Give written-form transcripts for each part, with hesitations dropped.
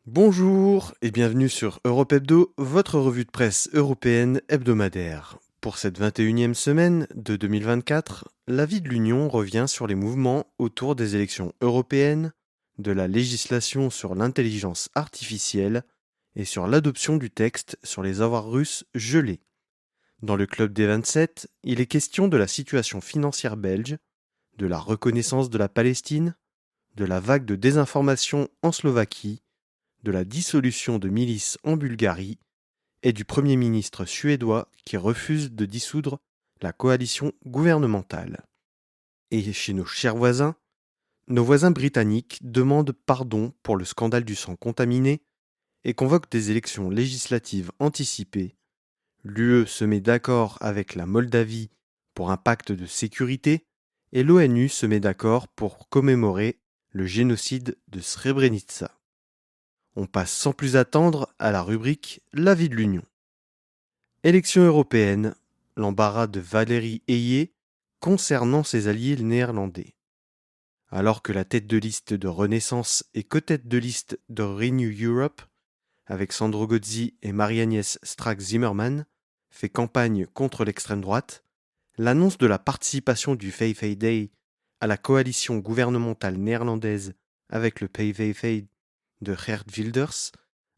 Bonjour et bienvenue sur Europe Hebdo, votre revue de presse européenne hebdomadaire. Pour cette 21e semaine de 2024, l'avis de l'Union revient sur les mouvements autour des élections européennes, de la législation sur l'intelligence artificielle et sur l'adoption du texte sur les avoirs russes gelés. Dans le club des 27, il est question de la situation financière belge, de la reconnaissance de la Palestine, de la vague de désinformation en Slovaquie, de la dissolution de milices en Bulgarie et du Premier ministre suédois qui refuse de dissoudre la coalition gouvernementale. Et chez nos voisins britanniques demandent pardon pour le scandale du sang contaminé et convoquent des élections législatives anticipées. L'UE se met d'accord avec la Moldavie pour un pacte de sécurité et l'ONU se met d'accord pour commémorer le génocide de Srebrenica. On passe sans plus attendre à la rubrique L'avis de l'Union. Élections européennes, l'embarras de Valérie Ayé concernant ses alliés néerlandais. Alors que la tête de liste de Renaissance est co-tête de liste de Renew Europe, avec Sandro Gozzi et Marie-Agnès Strack-Zimmermann, fait campagne contre l'extrême droite, l'annonce de la participation du VVD à la coalition gouvernementale néerlandaise avec le PVV de Geert Wilders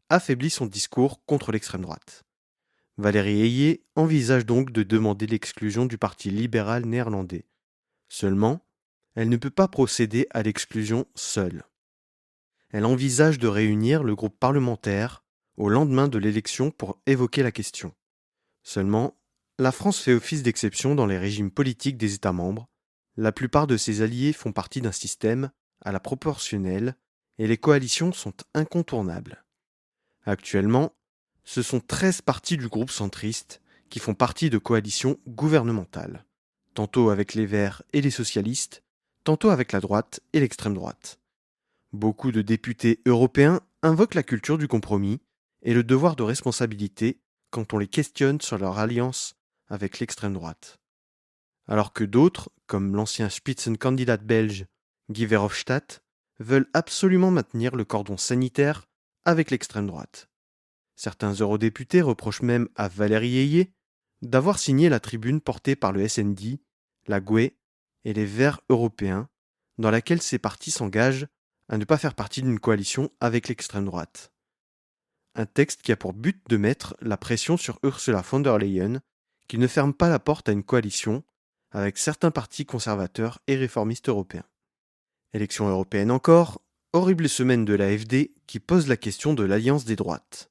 affaiblit son discours contre l'extrême droite. Valérie Ayé envisage donc de demander l'exclusion du Parti libéral néerlandais. Seulement, elle ne peut pas procéder à l'exclusion seule. Elle envisage de réunir le groupe parlementaire au lendemain de l'élection pour évoquer la question. Seulement, la France fait office d'exception dans les régimes politiques des États membres. La plupart de ses alliés font partie d'un système à la proportionnelle et les coalitions sont incontournables. Actuellement, ce sont 13 partis du groupe centriste qui font partie de coalitions gouvernementales, tantôt avec les Verts et les socialistes, tantôt avec la droite et l'extrême droite. Beaucoup de députés européens invoquent la culture du compromis et le devoir de responsabilité quand on les questionne sur leur alliance avec l'extrême droite. Alors que d'autres, comme l'ancien Spitzenkandidat belge Guy Verhofstadt, veulent absolument maintenir le cordon sanitaire avec l'extrême droite. Certains eurodéputés reprochent même à Valérie Ayé d'avoir signé la tribune portée par le SND, la GUE et les Verts européens, dans laquelle ces partis s'engagent à ne pas faire partie d'une coalition avec l'extrême droite. Un texte qui a pour but de mettre la pression sur Ursula von der Leyen, qui ne ferme pas la porte à une coalition avec certains partis conservateurs et réformistes européens. Élections européennes encore, horrible semaine de l'AfD qui pose la question de l'alliance des droites.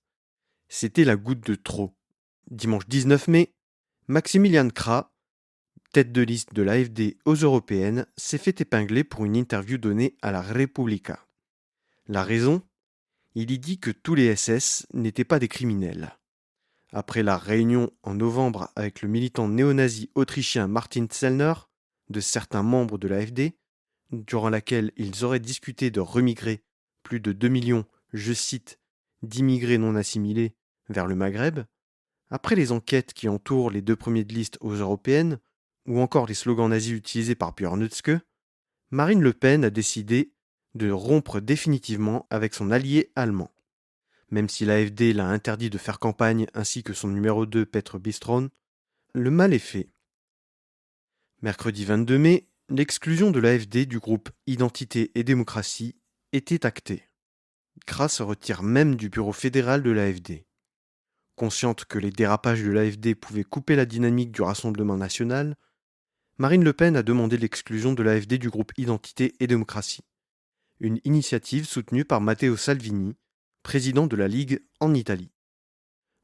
C'était la goutte de trop. Dimanche 19 mai, Maximilian Krah, tête de liste de l'AfD aux européennes, s'est fait épingler pour une interview donnée à la Repubblica. La raison ? Il y dit que tous les SS n'étaient pas des criminels. Après la réunion en novembre avec le militant néo-nazi autrichien Martin Zellner, de certains membres de l'AfD, durant laquelle ils auraient discuté de remigrer plus de 2 millions, je cite, d'immigrés non assimilés vers le Maghreb, après les enquêtes qui entourent les deux premiers de liste aux européennes, ou encore les slogans nazis utilisés par Björn Höcke, Marine Le Pen a décidé de rompre définitivement avec son allié allemand. Même si l'AfD l'a interdit de faire campagne ainsi que son numéro 2 Petre Bistron, le mal est fait. Mercredi 22 mai, l'exclusion de l'AfD du groupe Identité et démocratie était actée. Krah se retire même du bureau fédéral de l'AfD. Consciente que les dérapages de l'AfD pouvaient couper la dynamique du Rassemblement national, Marine Le Pen a demandé l'exclusion de l'AfD du groupe Identité et démocratie. Une initiative soutenue par Matteo Salvini, président de la Ligue en Italie.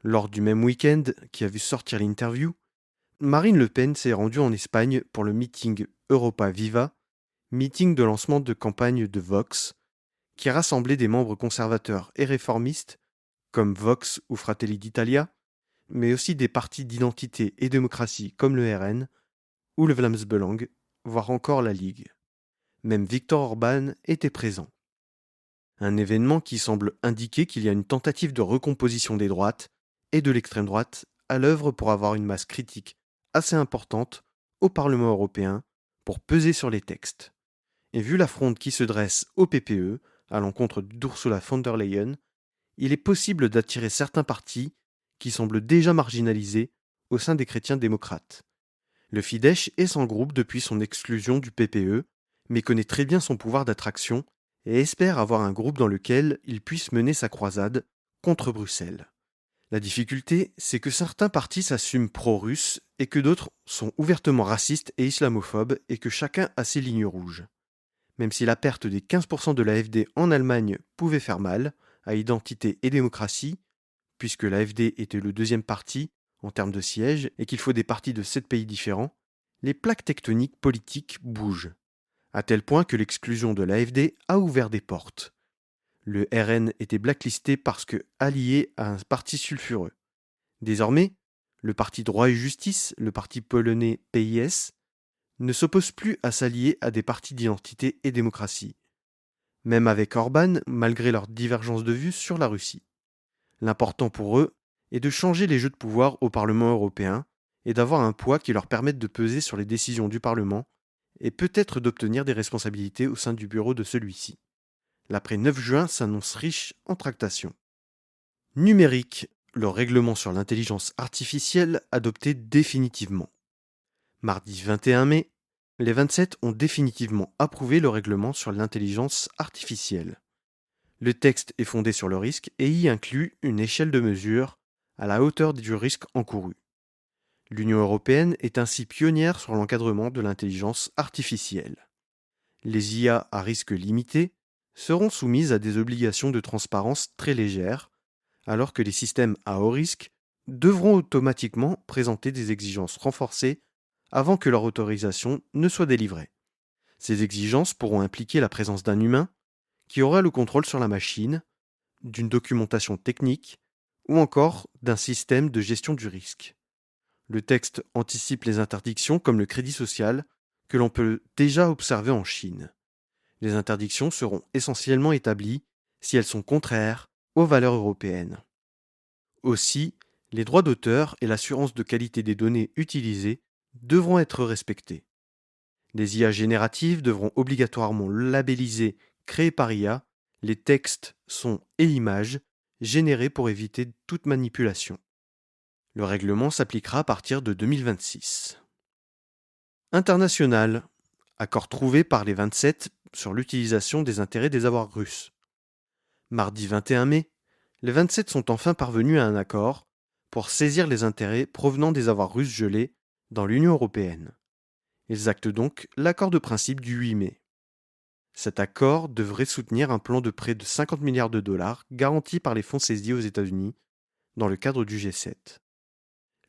Lors du même week-end qui a vu sortir l'interview, Marine Le Pen s'est rendue en Espagne pour le meeting Europa Viva, meeting de lancement de campagne de Vox, qui a rassemblé des membres conservateurs et réformistes, comme Vox ou Fratelli d'Italia, mais aussi des partis d'identité et démocratie comme le RN ou le Vlaams Belang, voire encore la Ligue. Même Viktor Orban était présent. Un événement qui semble indiquer qu'il y a une tentative de recomposition des droites et de l'extrême droite à l'œuvre pour avoir une masse critique assez importante au Parlement européen pour peser sur les textes. Et vu la fronde qui se dresse au PPE à l'encontre d'Ursula von der Leyen, il est possible d'attirer certains partis qui semblent déjà marginalisés au sein des chrétiens démocrates. Le Fidesz est sans groupe depuis son exclusion du PPE, mais connaît très bien son pouvoir d'attraction et espère avoir un groupe dans lequel il puisse mener sa croisade contre Bruxelles. La difficulté, c'est que certains partis s'assument pro-russes et que d'autres sont ouvertement racistes et islamophobes et que chacun a ses lignes rouges. Même si la perte des 15% de l'AfD en Allemagne pouvait faire mal à Identité et démocratie, puisque l'AfD était le deuxième parti en termes de sièges et qu'il faut des partis de 7 pays différents, les plaques tectoniques politiques bougent, à tel point que l'exclusion de l'AfD a ouvert des portes. Le RN était blacklisté parce que allié à un parti sulfureux. Désormais, le parti Droit et Justice, le parti polonais PIS, ne s'oppose plus à s'allier à des partis d'identité et démocratie, même avec Orban, malgré leurs divergences de vues sur la Russie. L'important pour eux est de changer les jeux de pouvoir au Parlement européen et d'avoir un poids qui leur permette de peser sur les décisions du Parlement et peut-être d'obtenir des responsabilités au sein du bureau de celui-ci. L'après 9 juin s'annonce riche en tractations. Numérique, le règlement sur l'intelligence artificielle adopté définitivement. Mardi 21 mai, les 27 ont définitivement approuvé le règlement sur l'intelligence artificielle. Le texte est fondé sur le risque et y inclut une échelle de mesure à la hauteur du risque encouru. L'Union européenne est ainsi pionnière sur l'encadrement de l'intelligence artificielle. Les IA à risque limité seront soumises à des obligations de transparence très légères, alors que les systèmes à haut risque devront automatiquement présenter des exigences renforcées avant que leur autorisation ne soit délivrée. Ces exigences pourront impliquer la présence d'un humain qui aura le contrôle sur la machine, d'une documentation technique ou encore d'un système de gestion du risque. Le texte anticipe les interdictions comme le crédit social que l'on peut déjà observer en Chine. Les interdictions seront essentiellement établies si elles sont contraires aux valeurs européennes. Aussi, les droits d'auteur et l'assurance de qualité des données utilisées devront être respectés. Les IA génératives devront obligatoirement labelliser créés par IA les textes, sons et images générés pour éviter toute manipulation. Le règlement s'appliquera à partir de 2026. International. Accord trouvé par les 27 sur l'utilisation des intérêts des avoirs russes. Mardi 21 mai, les 27 sont enfin parvenus à un accord pour saisir les intérêts provenant des avoirs russes gelés dans l'Union européenne. Ils actent donc l'accord de principe du 8 mai. Cet accord devrait soutenir un plan de près de 50 milliards de dollars garanti par les fonds saisis aux États-Unis dans le cadre du G7.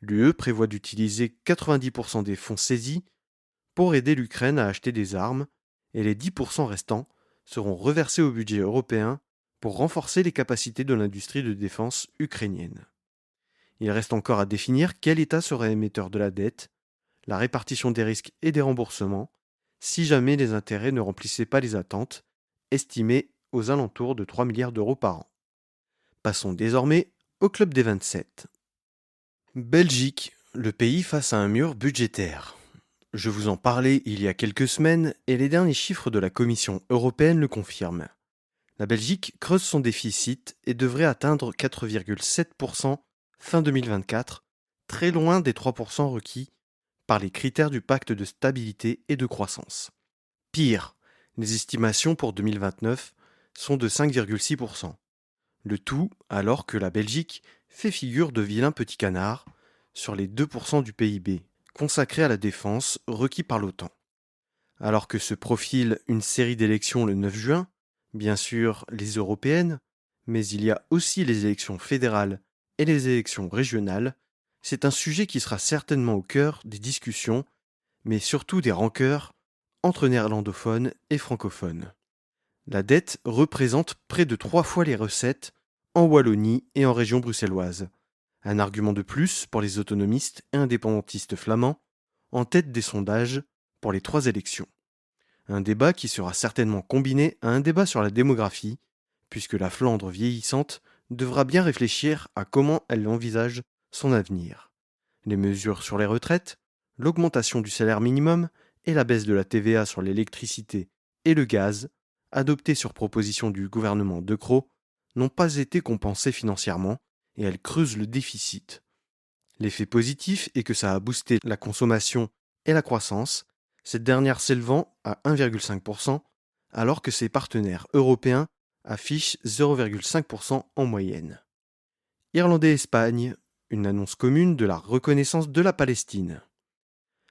L'UE prévoit d'utiliser 90% des fonds saisis pour aider l'Ukraine à acheter des armes et les 10% restants seront reversés au budget européen pour renforcer les capacités de l'industrie de défense ukrainienne. Il reste encore à définir quel État sera émetteur de la dette, la répartition des risques et des remboursements, si jamais les intérêts ne remplissaient pas les attentes, estimées aux alentours de 3 milliards d'euros par an. Passons désormais au club des 27. Belgique, le pays face à un mur budgétaire. Je vous en parlais il y a quelques semaines et les derniers chiffres de la Commission européenne le confirment. La Belgique creuse son déficit et devrait atteindre 4,7% fin 2024, très loin des 3% requis par les critères du pacte de stabilité et de croissance. Pire, les estimations pour 2029 sont de 5,6%. Le tout alors que la Belgique fait figure de vilain petit canard sur les 2% du PIB consacrés à la défense requis par l'OTAN. Alors que se profile une série d'élections le 9 juin, bien sûr les européennes, mais il y a aussi les élections fédérales et les élections régionales, c'est un sujet qui sera certainement au cœur des discussions, mais surtout des rancœurs entre néerlandophones et francophones. La dette représente près de 3 fois les recettes en Wallonie et en région bruxelloise. Un argument de plus pour les autonomistes et indépendantistes flamands, en tête des sondages pour les 3 élections. Un débat qui sera certainement combiné à un débat sur la démographie, puisque la Flandre vieillissante devra bien réfléchir à comment elle envisage son avenir. Les mesures sur les retraites, l'augmentation du salaire minimum et la baisse de la TVA sur l'électricité et le gaz, adoptées sur proposition du gouvernement De Croo, n'ont pas été compensées financièrement et elles creusent le déficit. L'effet positif est que ça a boosté la consommation et la croissance, cette dernière s'élevant à 1,5%, alors que ses partenaires européens affichent 0,5% en moyenne. Irlande et Espagne, une annonce commune de la reconnaissance de la Palestine.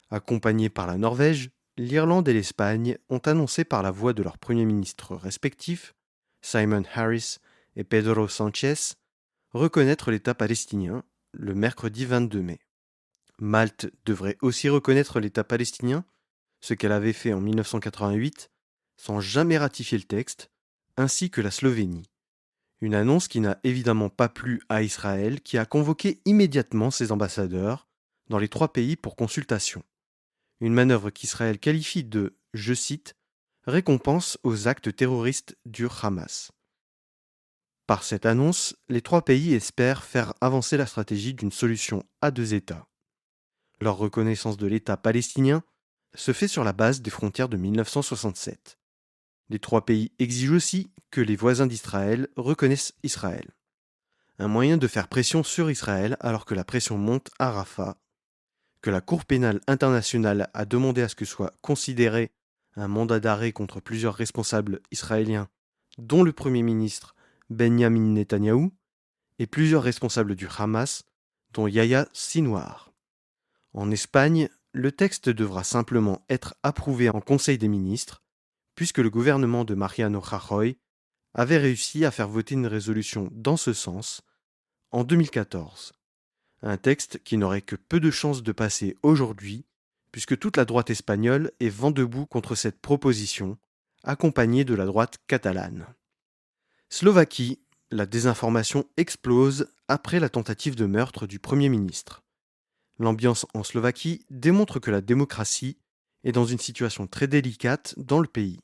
Accompagnés par la Norvège, l'Irlande et l'Espagne ont annoncé par la voix de leurs premiers ministres respectifs, Simon Harris et Pedro Sánchez, reconnaître l'État palestinien le mercredi 22 mai. Malte devrait aussi reconnaître l'État palestinien, ce qu'elle avait fait en 1988, sans jamais ratifier le texte, ainsi que la Slovénie. Une annonce qui n'a évidemment pas plu à Israël, qui a convoqué immédiatement ses ambassadeurs dans les 3 pays pour consultation. Une manœuvre qu'Israël qualifie de, je cite, récompense aux actes terroristes du Hamas. Par cette annonce, les 3 pays espèrent faire avancer la stratégie d'une solution à 2 États. Leur reconnaissance de l'État palestinien se fait sur la base des frontières de 1967. Les 3 pays exigent aussi que les voisins d'Israël reconnaissent Israël. Un moyen de faire pression sur Israël alors que la pression monte à Rafah, que la Cour pénale internationale a demandé à ce que soit considéré un mandat d'arrêt contre plusieurs responsables israéliens, dont le Premier ministre Benjamin Netanyahou, et plusieurs responsables du Hamas, dont Yahya Sinwar. En Espagne, le texte devra simplement être approuvé en Conseil des ministres, puisque le gouvernement de Mariano Rajoy avait réussi à faire voter une résolution dans ce sens en 2014. Un texte qui n'aurait que peu de chances de passer aujourd'hui, puisque toute la droite espagnole est vent debout contre cette proposition, accompagnée de la droite catalane. Slovaquie, la désinformation explose après la tentative de meurtre du Premier ministre. L'ambiance en Slovaquie démontre que la démocratie est dans une situation très délicate dans le pays.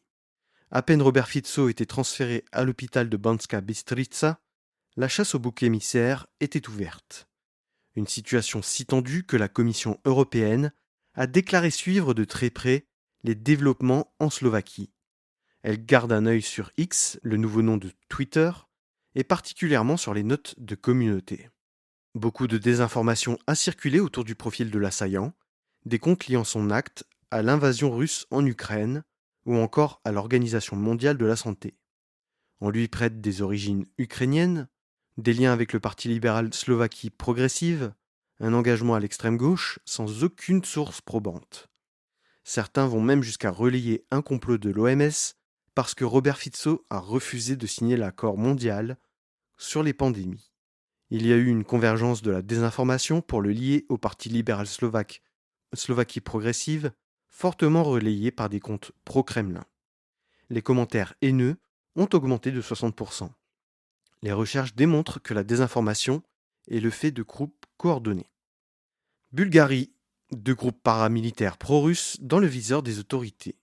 À peine Robert Fico était transféré à l'hôpital de Banská Bystrica, la chasse aux boucs émissaires était ouverte. Une situation si tendue que la Commission européenne a déclaré suivre de très près les développements en Slovaquie. Elle garde un œil sur X, le nouveau nom de Twitter, et particulièrement sur les notes de communauté. Beaucoup de désinformation a circulé autour du profil de l'assaillant, des comptes liant son acte à l'invasion russe en Ukraine ou encore à l'Organisation mondiale de la santé. On lui prête des origines ukrainiennes, des liens avec le Parti libéral Slovaquie progressive, un engagement à l'extrême gauche sans aucune source probante. Certains vont même jusqu'à relayer un complot de l'OMS parce que Robert Fico a refusé de signer l'accord mondial sur les pandémies. Il y a eu une convergence de la désinformation pour le lier au Parti libéral slovaque, Slovaquie progressive, fortement relayé par des comptes pro-Kremlin. Les commentaires haineux ont augmenté de 60%. Les recherches démontrent que la désinformation est le fait de groupes coordonnés. Bulgarie, 2 groupes paramilitaires pro-russes dans le viseur des autorités.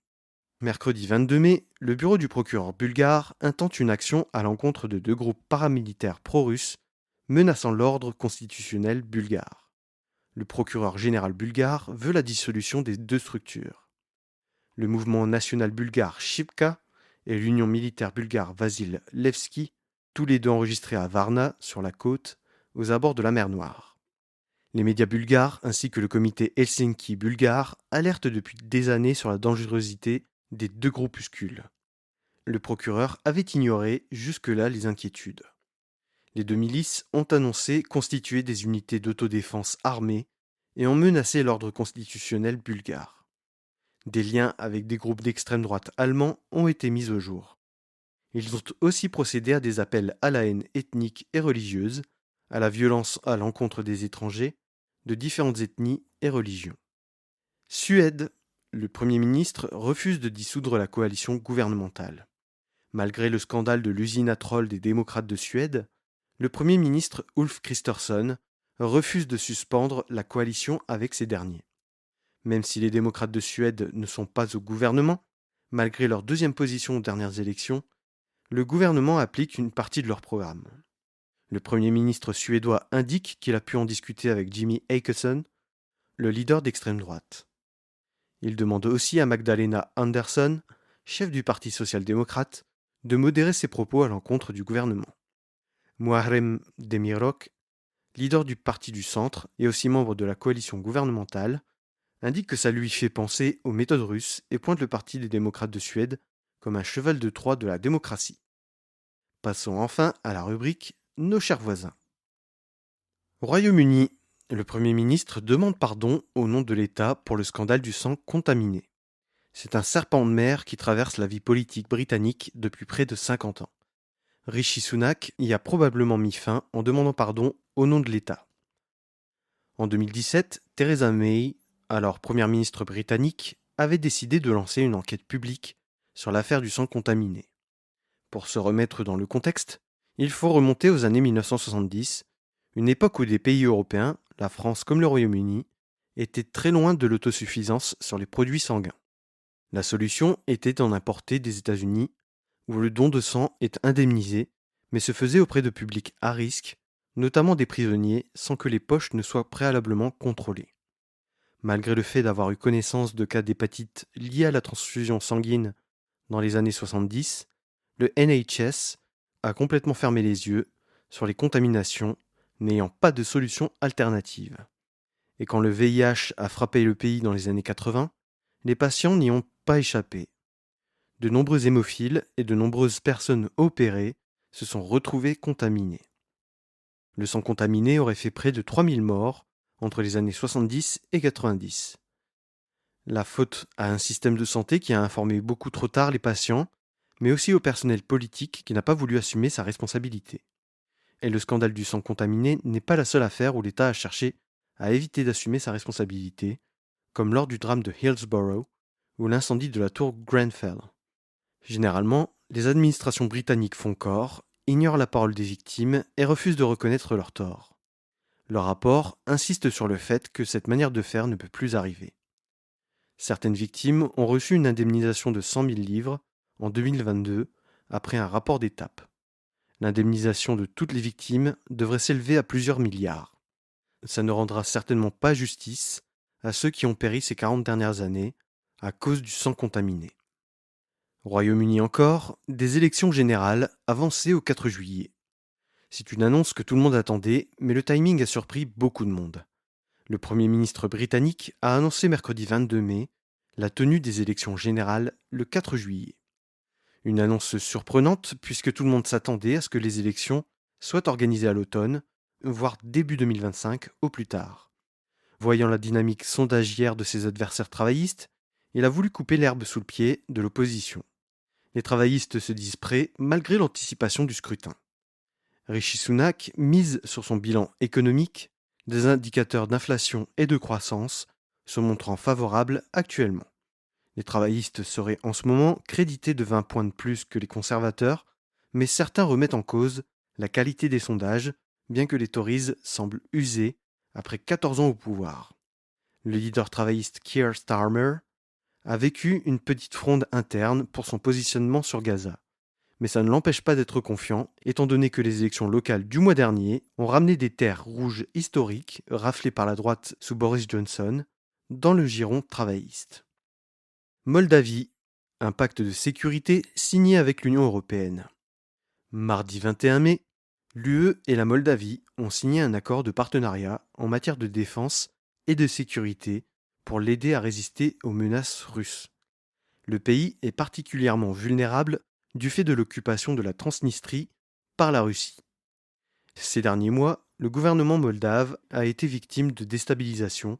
Mercredi 22 mai, le bureau du procureur bulgare intente une action à l'encontre de 2 groupes paramilitaires pro-russes menaçant l'ordre constitutionnel bulgare. Le procureur général bulgare veut la dissolution des 2 structures. Le mouvement national bulgare Shipka et l'Union militaire bulgare Vasil Levski, tous les 2 enregistrés à Varna, sur la côte, aux abords de la mer Noire. Les médias bulgares ainsi que le comité Helsinki bulgare alertent depuis des années sur la dangerosité des 2 groupuscules. Le procureur avait ignoré jusque-là les inquiétudes. Les 2 milices ont annoncé constituer des unités d'autodéfense armées et ont menacé l'ordre constitutionnel bulgare. Des liens avec des groupes d'extrême droite allemands ont été mis au jour. Ils ont aussi procédé à des appels à la haine ethnique et religieuse, à la violence à l'encontre des étrangers, de différentes ethnies et religions. Suède, le Premier ministre refuse de dissoudre la coalition gouvernementale. Malgré le scandale de l'usine à troll des démocrates de Suède, le Premier ministre Ulf Kristersson refuse de suspendre la coalition avec ces derniers. Même si les démocrates de Suède ne sont pas au gouvernement, malgré leur 2e position aux dernières élections, le gouvernement applique une partie de leur programme. Le Premier ministre suédois indique qu'il a pu en discuter avec Jimmy Åkesson, le leader d'extrême droite. Il demande aussi à Magdalena Andersson, chef du Parti social-démocrate, de modérer ses propos à l'encontre du gouvernement. Muharrem Demirok, leader du parti du centre et aussi membre de la coalition gouvernementale, indique que ça lui fait penser aux méthodes russes et pointe le Parti des démocrates de Suède comme un cheval de Troie de la démocratie. Passons enfin à la rubrique Nos chers voisins. Au Royaume-Uni, le Premier ministre demande pardon au nom de l'État pour le scandale du sang contaminé. C'est un serpent de mer qui traverse la vie politique britannique depuis près de 50 ans. Rishi Sunak y a probablement mis fin en demandant pardon au nom de l'État. En 2017, Theresa May, alors Première ministre britannique, avait décidé de lancer une enquête publique sur l'affaire du sang contaminé. Pour se remettre dans le contexte, il faut remonter aux années 1970, une époque où des pays européens, la France comme le Royaume-Uni, étaient très loin de l'autosuffisance sur les produits sanguins. La solution était d'en importer des États-Unis, où le don de sang est indemnisé, mais se faisait auprès de publics à risque, notamment des prisonniers, sans que les poches ne soient préalablement contrôlées. Malgré le fait d'avoir eu connaissance de cas d'hépatite liés à la transfusion sanguine dans les années 70, le NHS a complètement fermé les yeux sur les contaminations, n'ayant pas de solution alternative. Et quand le VIH a frappé le pays dans les années 80, les patients n'y ont pas échappé. De nombreux hémophiles et de nombreuses personnes opérées se sont retrouvées contaminées. Le sang contaminé aurait fait près de 3000 morts entre les années 70 et 90. La faute à un système de santé qui a informé beaucoup trop tard les patients, mais aussi au personnel politique qui n'a pas voulu assumer sa responsabilité. Et le scandale du sang contaminé n'est pas la seule affaire où l'État a cherché à éviter d'assumer sa responsabilité, comme lors du drame de Hillsborough ou l'incendie de la tour Grenfell. Généralement, les administrations britanniques font corps, ignorent la parole des victimes et refusent de reconnaître leurs torts. Leur rapport insiste sur le fait que cette manière de faire ne peut plus arriver. Certaines victimes ont reçu une indemnisation de 100 000 livres en 2022 après un rapport d'étape. L'indemnisation de toutes les victimes devrait s'élever à plusieurs milliards. Ça ne rendra certainement pas justice à ceux qui ont péri ces 40 dernières années à cause du sang contaminé. Royaume-Uni encore, des élections générales avancées au 4 juillet. C'est une annonce que tout le monde attendait, mais le timing a surpris beaucoup de monde. Le Premier ministre britannique a annoncé mercredi 22 mai la tenue des élections générales le 4 juillet. Une annonce surprenante puisque tout le monde s'attendait à ce que les élections soient organisées à l'automne, voire début 2025 au plus tard. Voyant la dynamique sondagière de ses adversaires travaillistes, il a voulu couper l'herbe sous le pied de l'opposition. Les travaillistes se disent prêts malgré l'anticipation du scrutin. Rishi Sunak mise sur son bilan économique, des indicateurs d'inflation et de croissance se montrant favorables actuellement. Les travaillistes seraient en ce moment crédités de 20 points de plus que les conservateurs, mais certains remettent en cause la qualité des sondages, bien que les Tories semblent usés après 14 ans au pouvoir. Le leader travailliste Keir Starmer a vécu une petite fronde interne pour son positionnement sur Gaza. Mais ça ne l'empêche pas d'être confiant, étant donné que les élections locales du mois dernier ont ramené des terres rouges historiques, raflées par la droite sous Boris Johnson, dans le giron travailliste. Moldavie, un pacte de sécurité signé avec l'Union européenne. Mardi 21 mai, l'UE et la Moldavie ont signé un accord de partenariat en matière de défense et de sécurité pour l'aider à résister aux menaces russes. Le pays est particulièrement vulnérable du fait de l'occupation de la Transnistrie par la Russie. Ces derniers mois, le gouvernement moldave a été victime de déstabilisation,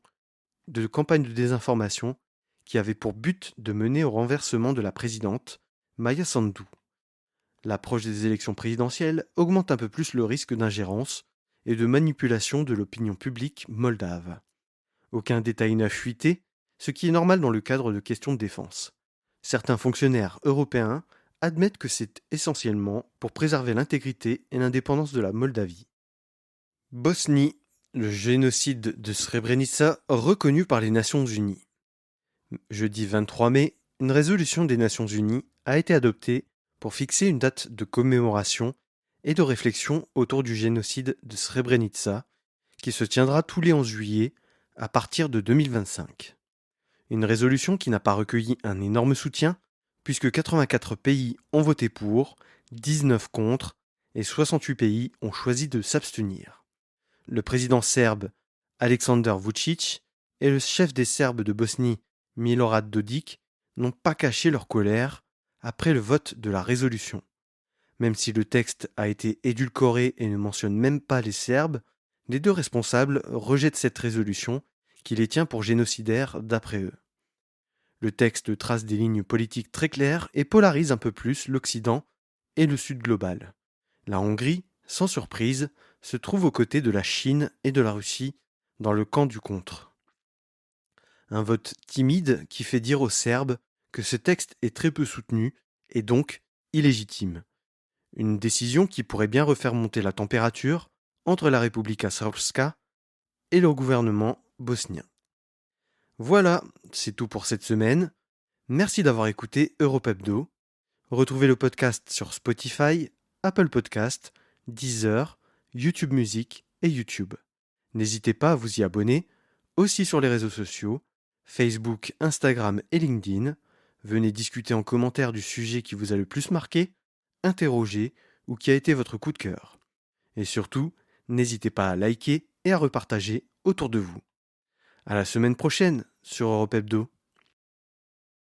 de campagnes de désinformation qui avaient pour but de mener au renversement de la présidente, Maia Sandu. L'approche des élections présidentielles augmente un peu plus le risque d'ingérence et de manipulation de l'opinion publique moldave. Aucun détail n'a fuité, ce qui est normal dans le cadre de questions de défense. Certains fonctionnaires européens admettent que c'est essentiellement pour préserver l'intégrité et l'indépendance de la Moldavie. Bosnie, le génocide de Srebrenica reconnu par les Nations Unies. Jeudi 23 mai, une résolution des Nations Unies a été adoptée pour fixer une date de commémoration et de réflexion autour du génocide de Srebrenica, qui se tiendra tous les 11 juillet à partir de 2025. Une résolution qui n'a pas recueilli un énorme soutien, puisque 84 pays ont voté pour, 19 contre, et 68 pays ont choisi de s'abstenir. Le président serbe Aleksandar Vučić et le chef des Serbes de Bosnie Milorad Dodik n'ont pas caché leur colère après le vote de la résolution. Même si le texte a été édulcoré et ne mentionne même pas les Serbes, les deux responsables rejettent cette résolution qui les tient pour génocidaires d'après eux. Le texte trace des lignes politiques très claires et polarise un peu plus l'Occident et le Sud global. La Hongrie, sans surprise, se trouve aux côtés de la Chine et de la Russie dans le camp du contre. Un vote timide qui fait dire aux Serbes que ce texte est très peu soutenu et donc illégitime. Une décision qui pourrait bien refaire monter la température entre la Republika Srpska et le gouvernement bosnien. Voilà, c'est tout pour cette semaine. Merci d'avoir écouté Europe Hebdo. Retrouvez le podcast sur Spotify, Apple Podcast, Deezer, YouTube Music et YouTube. N'hésitez pas à vous y abonner, aussi sur les réseaux sociaux, Facebook, Instagram et LinkedIn. Venez discuter en commentaire du sujet qui vous a le plus marqué, interrogé ou qui a été votre coup de cœur. Et surtout, n'hésitez pas à liker et à repartager autour de vous. À la semaine prochaine sur Europe Hebdo.